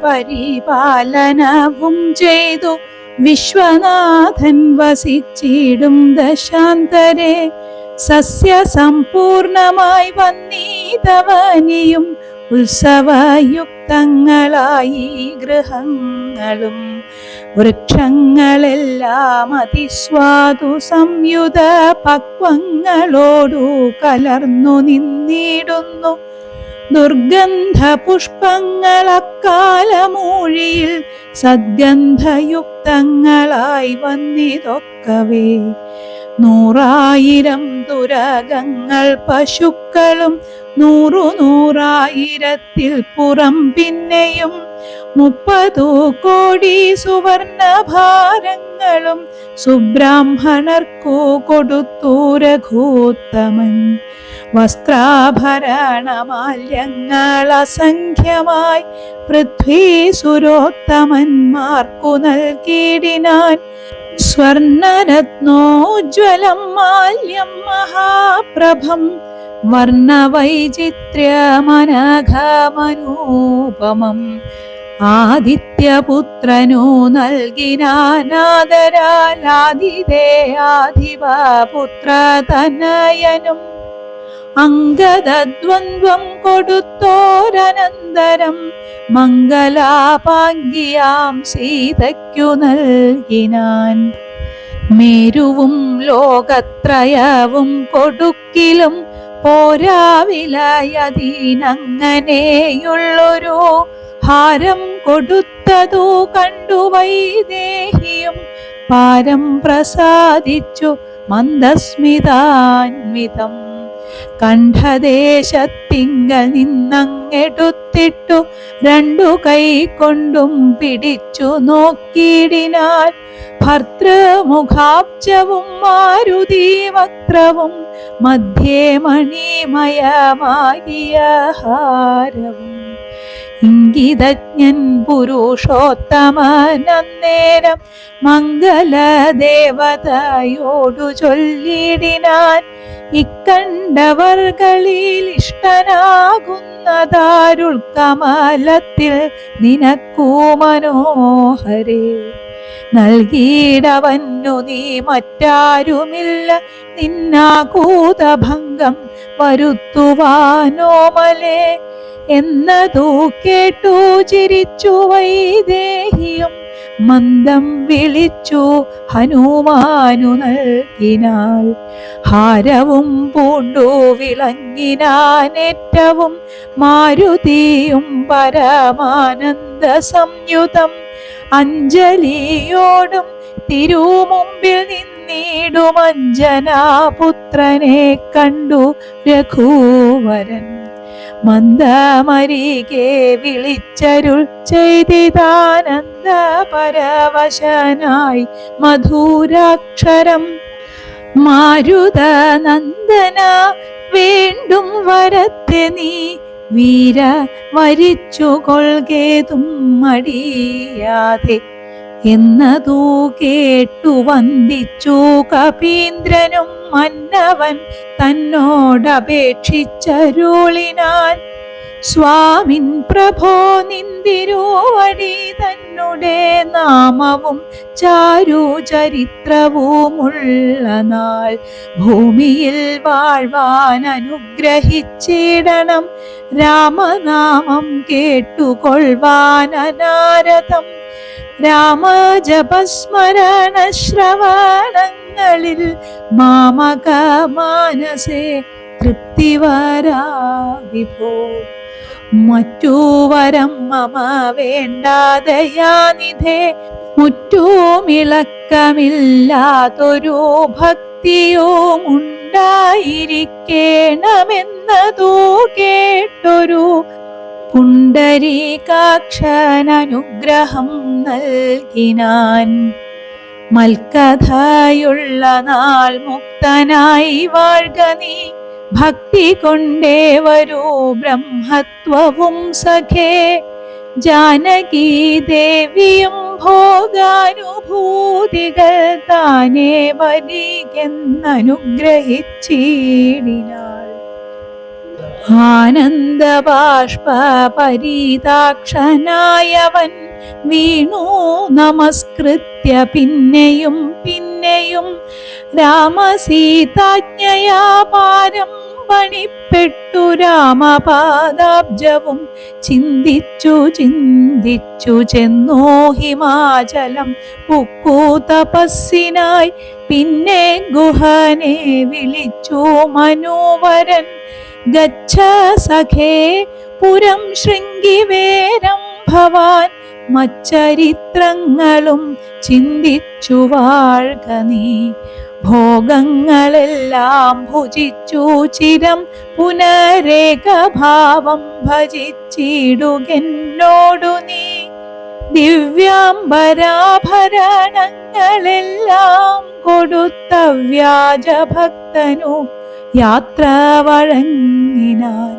പരിപാലനവും ചെയ്തു വിശ്വനാഥൻ വസിച്ചിടും ദശാന്തരെ. സസ്യസമ്പൂർണമായി വന്നീതവനിയും ഉത്സവയുക്തങ്ങളായി ഗൃഹങ്ങളും വൃക്ഷങ്ങളെല്ലാം അതിസ്വാദു സംയുത പക്വങ്ങളോടു കലർന്നു നിന്നിടുന്നു. ദുർഗന്ധ പുഷ്പങ്ങളക്കാലമൂഴിയിൽ സദ്ഗന്ധയുക്തങ്ങളായി വന്നിതൊക്കവേ. 100,000 തുരകങ്ങൾ പശുക്കളും 100,000 പുറം പിന്നെയും 30 കോടി സുവർണഭാരങ്ങളും സുബ്രാഹ്മണർക്കു കൊടുത്തു രഘൂത്തമൻ. വസ്ത്രാഭരണമാല്യങ്ങൾ അസംഖ്യമായി പൃഥ്വീസുരോത്തമന്മാർക്കു നൽകിയിടിനാൻ. സ്വർണരത്നോജ്വലം മാല്യം മഹാപ്രഭം വർണ്ണവൈചിത്ര്യമനഘമനൂപമം ആദിത്യപുത്രനു നൽകിനാനാദരാലാദിതേയാധിപുത്രതനയനും. അംഗദദ്വന്ദ്വം കൊടുത്തോരനന്തരം മംഗലാപാംഗിയാം സീതയ്ക്കു നൽകിനാൻ. മേരുവും ലോകത്രയവും കൊടുക്കിലും പോരാവിലയതീനങ്ങനെയുള്ളൊരു ഹാരം കൊടുത്തതു കണ്ടു വൈദേഹിയും പാരം പ്രസാദിച്ചു മന്ദസ്മിതാന്വിതം. കണ്ഠദേശത്തിങ്കൽ നിന്നങ്ങെടുത്തിട്ടു 2 കൈ കൊണ്ടും പിടിച്ചു നോക്കിയിടിനാൽ. ഭർതൃമുഖാബ്ജവും മാരുതി വക്രവും മധ്യേ മണിമയമാകിയ ഹാരവും. ഇംഗിതജ്ഞൻ പുരുഷോത്തമനന്നേരം മംഗലദേവതയോടു ചൊല്ലിടിനാൻ. ഇക്കണ്ടവർകളിൽ ഇഷ്ടനാകുന്നതാരുൾ കമലത്തിൽ നിനക്കു മനോഹരേ. നൽകിയിടവന്നു നീ മറ്റാരുമില്ല നിന്നാകൂതഭംഗം വരുത്തുവാനോമലേ. എന്നതു കേട്ടു ചിരിച്ചു വൈദേഹിയും മന്ദം വിളിച്ചു ഹനുമാനു നൽകിനാൾ. ഹാരവും പൂണ്ടു വിളങ്ങിനാനേറ്റവും മാരുതിയും പരമാനന്ദ സംയുതം. അഞ്ജലിയോടും തിരുമുമ്പിൽ നിന്നിടും അഞ്ജനാപുത്രനെ കണ്ടു രഘുവരൻ. മന്ദമരികെ വിളിച്ചരുൾ ചെയ്തിതാനന്ദ പരവശനായി മധുരാക്ഷരം. മാരുതനന്ദന വീണ്ടും വരത്തെ നീ വീര വരിച്ചു കൊൾകേതും മടിയാതെ. എന്നതു കേട്ടു വന്ദിച്ചു കപീന്ദ്രനും മന്നവൻ തന്നോടപേക്ഷിച്ചരുളിനാൻ. സ്വാമിൻ പ്രഭോ നിന്തിരുവടി തന്നെ നാമവും ചാരുചരിത്രവുമുള്ള നാൾ ഭൂമിയിൽ വാഴ്വാൻ അനുഗ്രഹിച്ചിടണം. രാമനാമം കേട്ടുകൊള്ളുവാൻ അനാരതം. രാമജപസ്മരണ ശ്രവണങ്ങളിൽ മാമക മാനസേ തൃപ്തി വരാ വിഭോ. മറ്റു വരം മമ വേണ്ടാതയാനിധേ. മുറ്റുമിളക്കമില്ലാതൊരു ഭക്തിയും ഉണ്ടായിരിക്കേണമെന്നതു കേട്ടൊരു പുണ്ടരീകാക്ഷനനുഗ്രഹം നൽകിനാൻ. മൽക്കഥയുള്ള നാൾ മുക്തനായി വാഴ്ക നീ, ഭക്തി കൊണ്ടേ വരൂ ബ്രഹ്മത്വവും സഖേ. ജാനകീ ദേവിയും ഭോഗാനുഭൂതികൾ താനേ വരികെന്നനുഗ്രഹിച്ചിടിനാൾ. ആനന്ദബാഷ്പ പരീതാക്ഷനായവൻ വീണു നമസ്കൃത്യ പിന്നെയും പിന്നെയും രാമസീതാജ്ഞയാ പാരം പണിപ്പെട്ടു. രാമപാദാബ്ജവും ചിന്തിച്ചു ചിന്തിച്ചു ചെന്നു ഹിമാചലം പുക്കൂ തപസ്സിനായി. പിന്നെ ഗുഹനെ വിളിച്ചു മനോവരൻ, ഗച്ഛ സഖേ പുരം ശൃംഗിവേരം ഭവാൻ. മച്ചരിത്രങ്ങളും ചിന്തിച്ചു വാഴ്ക നീ, ഭോഗങ്ങളെല്ലാം ഭുജിച്ചു ചിരം പുനരേകഭാവം ഭജിച്ചിടുകെന്നോടു നീ. ദിവ്യാംബരാഭരണങ്ങളെല്ലാം കൊടുത്ത വ്യാജഭക്തനു യാത്ര വഴങ്ങിനാൻ.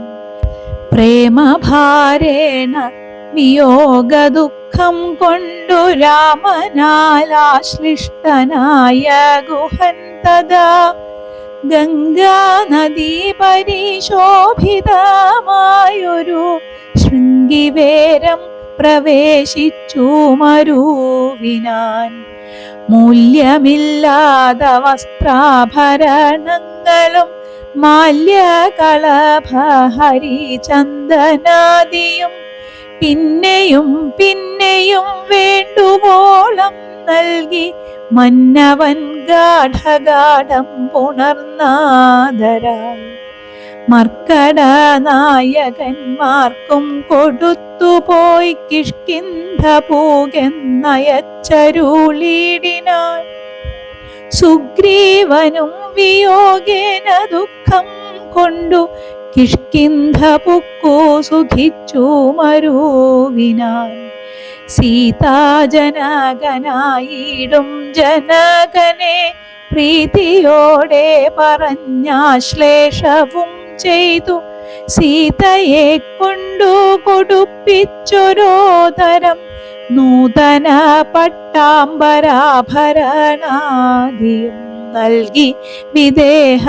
പ്രേമഭാരേണ വിയോഗ ദുഃഖം കൊണ്ടു രാമനാലാശ്ലിഷ്ടനായ ഗുഹൻ തഥാ ഗംഗാനദീ പരിശോഭിതമായൊരു ശൃംഗിവേരം പ്രവേശിച്ചു മരുവിനാൻ. മൂല്യമില്ലാത വസ്ത്രാഭരണങ്ങളും മാല്യകളഭഹരിചന്ദനാദിയും പിന്നെയും പിന്നെയും വേണ്ടുവോളം നൽകി മന്നവൻ ഗാഠഗാഠം പുണർനാദരാൽ. മർക്കടനായകന്മാർക്കും കൊടുത്തുപോയി കിഷ്കിന്ധപൂകെന്നയച്ചരുളിടിനാൻ. സുഗ്രീവനും വിയോഗേന ദുഃഖം കൊണ്ടു കിഷ്കിന്ധപുക്കു സുഖിച്ചു മരുവിനാൻ. സീതാജനകനായിടും ജനകനെ പ്രീതിയോടെ പറഞ്ഞാശ്ലേഷവും ചെയ്തു. സീതയെ കൊണ്ടു കൊടുപ്പിച്ചൊരോതരം നൂതന പട്ടാംബരാഭരണാദിയും നൽകി വിദേഹരാജ്യത്തിനു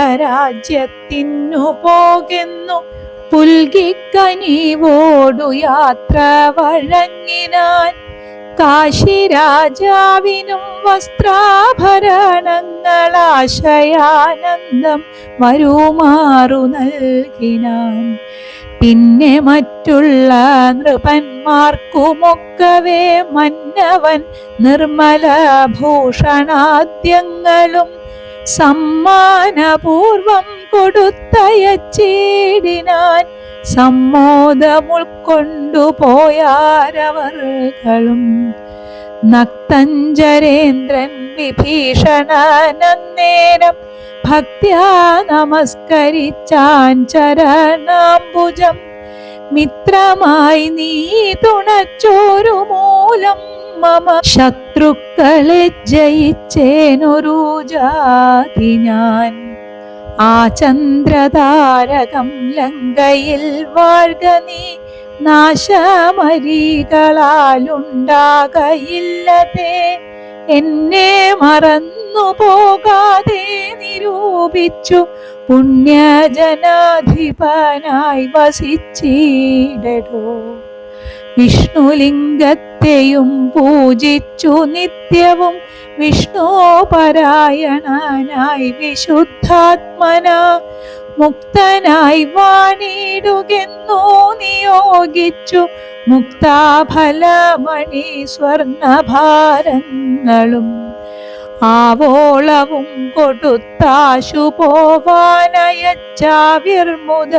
പോകെന്നു പുൽകിക്കനിവോടു യാത്ര വഴങ്ങിനാൻ. കാശിരാജാവിനും വസ്ത്രാഭരണങ്ങളാശയാനന്ദം വരുമാറു നൽകിനാൻ. പിന്നെ മറ്റുള്ള നൃപന്മാർക്കുമൊക്കവേ മന്നവൻ നിർമ്മല ഭൂഷണാദ്യങ്ങളും സമ്മാനപൂർവം കൊടുത്തയച്ചിടിനാൻ. സമ്മോദമുൾക്കൊണ്ടുപോയാരവർകളും നക്തഞ്ചരേന്ദ്രൻ വിഭീഷണനന്നേരം ഭക്ത്യാ നമസ്കരിച്ചാൻ ചരണാംബുജം. മിത്രമായി നീ തുണച്ചോരു മൂലം മമ ശത്രുക്കളെ ജയിച്ചേനൊരു ജാതി ഞാൻ. ആ ചന്ദ്രതാരകം ലങ്കയിൽ വാഴ്ക നീ, നാശമരികളാലുണ്ടാകയില്ലതേ. എന്നെ മറന്നു പോകാതെ നിരൂപിച്ചു പുണ്യജനാധിപനായി വസിച്ചിടടോ. വിഷ്ണുലിംഗത്തെയും പൂജിച്ചു നിത്യവും വിഷ്ണുപരായണനായി വിശുദ്ധാത്മന മുക്തനായി വാണിടുകെന്നു നിയോഗിച്ചു. മുക്താഫലമണി സ്വർണഭാരങ്ങളും ആവോളവും കൊടുത്താശു പോവാനയച്ചാവിർമുത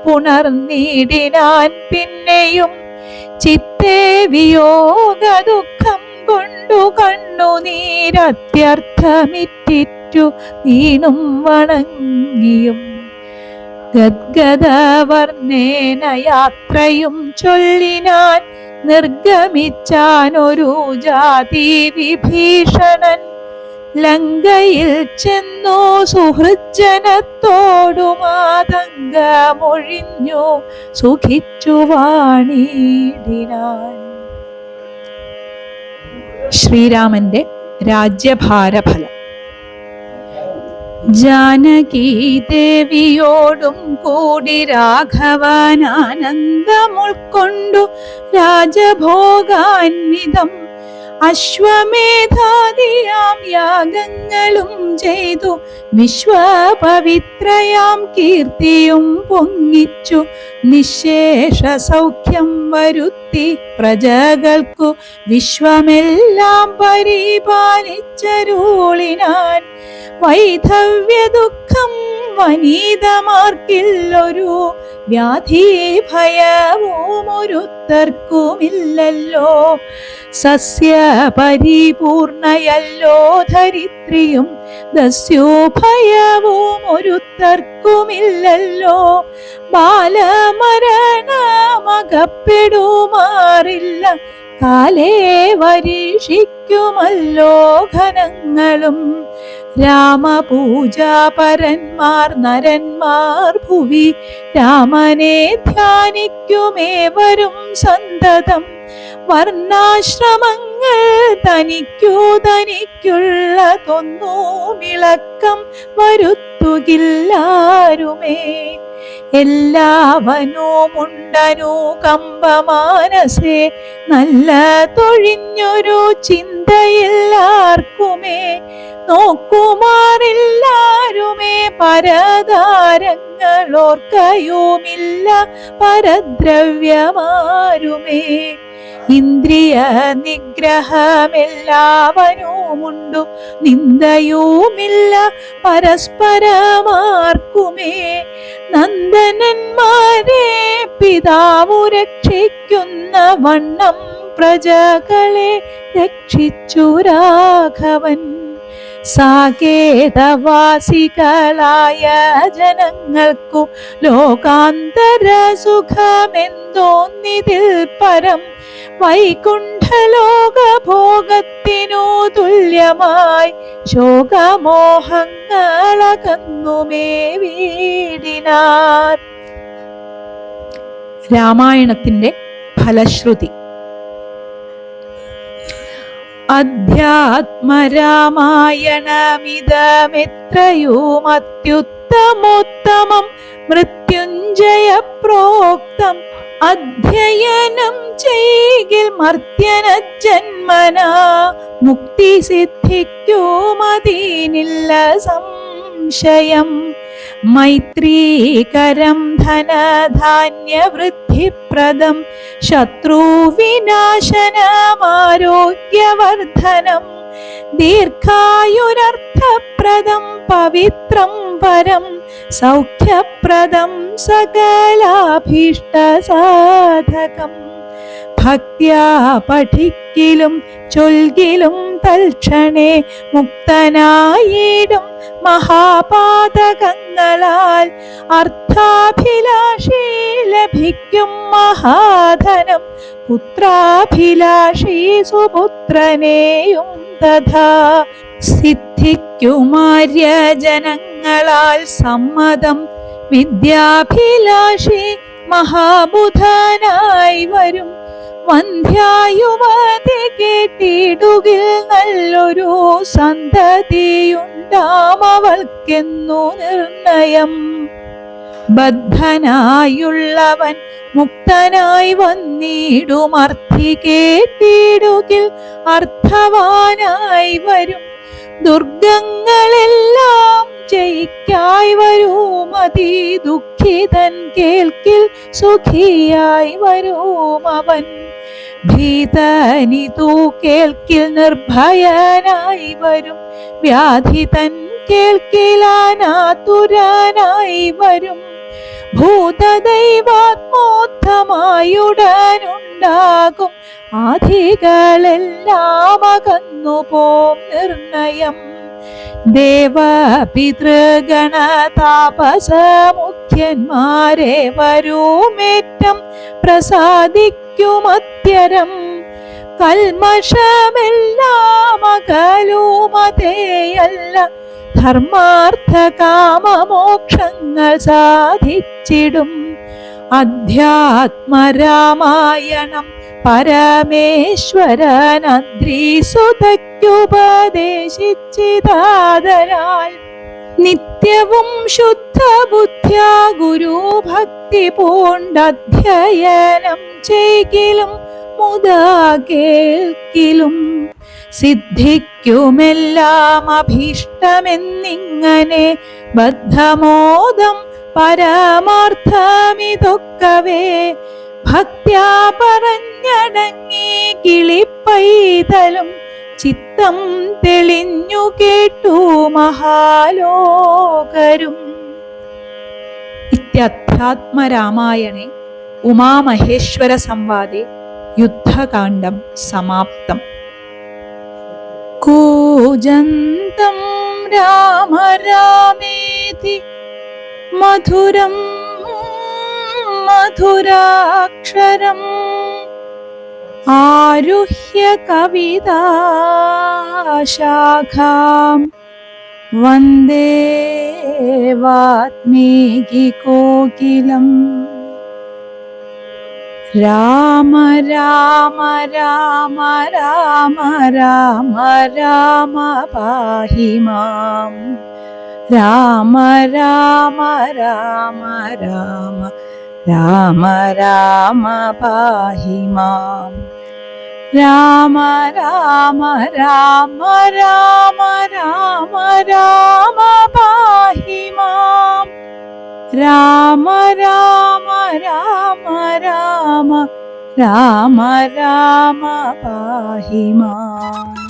പുണർനീടിനാൻ. പിന്നെയും ചിത്തേ വിയോഗ ദുഃഖം കൊണ്ടു കണ്ണുനീരത്യർത്ഥമിറ്റിറ്റു വീണും വണങ്ങിയും ഗദ്ഗദവർണ്ണേന യാത്രയും ചൊല്ലിനാൻ നിർഗമിച്ചാൻ ഒരു ജാതി വിഭീഷണൻ. ലങ്കയിൽ ചെന്നു സുഹൃജ്ജനത്തോടുമാതങ്കമൊഴിഞ്ഞു സുഖിച്ചു വാണിടിനാൻ. ശ്രീരാമന്റെ രാജ്യഭാരഫലം. ജാനകീദേവിയോടും കൂടി രാഘവൻ ആനന്ദമുൾക്കൊണ്ടു രാജഭോഗാന്വിതം അശ്വമേധാദിയാം യാഗങ്ങളും ചെയ്തു വിശ്വപവിത്രയാം കീർത്തിയും പൊങ്ങിച്ചു നിശേഷ സൗഖ്യം വരുത്തി പ്രജകൾക്കു വിശ്വമെല്ലാം പരിപാലിച്ചരുളിനാൻ. വൈധവ്യ ദുഃഖം വനീതമാർക്കില്ലൊരു വ്യാധി ഭയവും ഒരുത്തർക്കുമില്ലല്ലോ. സസ്യ പരിപൂർണയല്ലോ ധരിത്രിയും ദസ്യോഭയവും ഒരുത്തർക്കുമില്ലല്ലോ. ബാലമരണമകപ്പെടുമാറില്ല കാലേ വരീക്ഷിക്കുമല്ലോ ഘനങ്ങളും. രാമപൂജാപരന്മാർ നരന്മാർ ഭുവി രാമനെ ധ്യാനിക്കുമേവരും സന്തതം. വർണ്ണാശ്രമങ്ങൾ തനിക്കുള്ളതൊന്നുമിളക്കം വരുത്തുകില്ലാരുമേ. എല്ലാവനുമുണ്ടനുകമ്പമാനസേ നല്ല തൊഴിഞ്ഞൊരു ചിന്തയില്ലാർക്കുമേ. നോക്കുമാറില്ലാരുമേ പരതാരങ്ങളോർക്കയുമില്ല പരദ്രവ്യമാരുമേ. ഇന്ദ്രിയ നിഗ്രഹമെല്ലാവനുമുണ്ടു നിന്ദയുമില്ല പരസ്പരമാർക്കുമേ. നന്ദനന്മാരെ പിതാവു രക്ഷിക്കുന്ന വണ്ണം പ്രജകളെ രക്ഷിച്ചു രാഘവൻ. സാകേതവാസികളായ ജനങ്ങൾക്കു ലോകാന്തര സുഖമെന്തോന്നിതിൽ പരം. വൈകുണ്ഠലോകഭോഗത്തിനു തുല്യമായി ശോകമോഹങ്ങളകന്നുമേ വീടിനാർ. രാമായണത്തിന്റെ ഫലശ്രുതി. അധ്യാത്മരാമായണമിതമെത്രയും അത്യുത്തമോത്തമം മൃത്യുഞ്ജയ പ്രോക്തം. അധ്യയനം ചെയ്യിൽ മർത്യന ജന്മനാ മുക്തി സിദ്ധിക്കുമതീനില്ല സംശയം. മൈത്രീകരം ധനധാന്യവൃദ്ധിപ്രദം ശത്രുവിനാശനമാരോഗ്യവർദ്ധനം. ദീർഘായുരർത്ഥപ്രദം പവിത്രം പരം സൗഖ്യപ്രദം സകലാഭീഷ്ടസാധകം. ഭക്ത്യാ പഠിക്കിലും ചൊൽകിലും തൽക്ഷണേ മുക്തനായിടും മഹാപാതകങ്ങളാൽ. അർത്ഥാഭിലാഷി ലഭിക്കും മഹാധനം പുത്രാഭിലാഷി സുപുത്രനെയും തഥാ. സിദ്ധിക്കുമാര്യജനങ്ങളാൽ സമ്മതം വിദ്യാഭിലാഷി മഹാബുധനായി വരും. വന്ധ്യായുവതി കേട്ടിടുകിൽ നല്ലൊരു സന്തതിയുണ്ടാമവൾക്കെന്നു നിർണയം. ബദ്ധനായുള്ളവൻ മുക്തനായി വന്നിടുമർത്ഥി കേട്ടിടുകിൽ അർത്ഥവാനായി വരും. ദുർഗങ്ങളെല്ലാം ജയിക്കായി വരും അതി ദുഃഖിതൻ കേൾക്കിൽ സുഖിയായി വരും അവൻ. ഭീതനിതു കേൾക്കിൽ നിർഭയനായി വരും. വ്യാധിതൻ കേൾക്കിലാനാതുരനായി വരും. ഭൂതദൈവാത്മോത്തമായുടനുണ്ടാകും ആധികളെല്ലാം അകന്നുപോം നിർണയം. ദേവപിതൃഗണതാപസമുത്തമ സാധ്യന്മാരെ വരുമേറ്റം പ്രസാദിക്കുമത്യരം കൽമഷമെല്ലാം അകലുമതേയല്ല ധർമാർത്ഥ കാമമോക്ഷങ്ങൾ സാധിച്ചിടും അധ്യാത്മരാമായണം പരമേശ്വരനദ്രീസുതയ്ക്കുപദേശിച്ചിതാദരാൽ നിത്യവും ശുദ്ധബുദ്ധ്യാ ഗുരുഭക്തി പൂണ്ടധ്യയനം ചെയ്കിലും മുതാ കേൾക്കിലും സിദ്ധിക്കുമെല്ലാം അഭീഷ്ടമെന്നിങ്ങനെ ബദ്ധമോദം പരമാർത്ഥമിതൊക്കവേ ഭക്ത്യാ പറഞ്ഞടങ്ങി കിളിപ്പൈതലും ചിത്തം തെളിഞ്ഞു കേട്ടു മഹാലോകരും. ഇത്യധ്യാത്മരാമായണേ ഉമാമഹേശ്വര സംവാദേ യുദ്ധകാണ്ഡം സമാപ്തം. കൂജന്തം രാമ രാമേതി മധുരം മധുരാക്ഷരം ആരുഹ്യ കവിതാശാഖാം വന്ദേ വാത്മീകികോകിലം. രാമ രാമ രാമ രാമ രാമ രാമ പാഹി മാം. രാമ രാമ രാമ രാമ രാമ രാമ പാഹി മാം. രാമ രാമ രാമ രാമ രാമ രാമ പാഹി മാം. രാമ രാമ രാമ രാമ രാമ രാമ പാഹി മാം.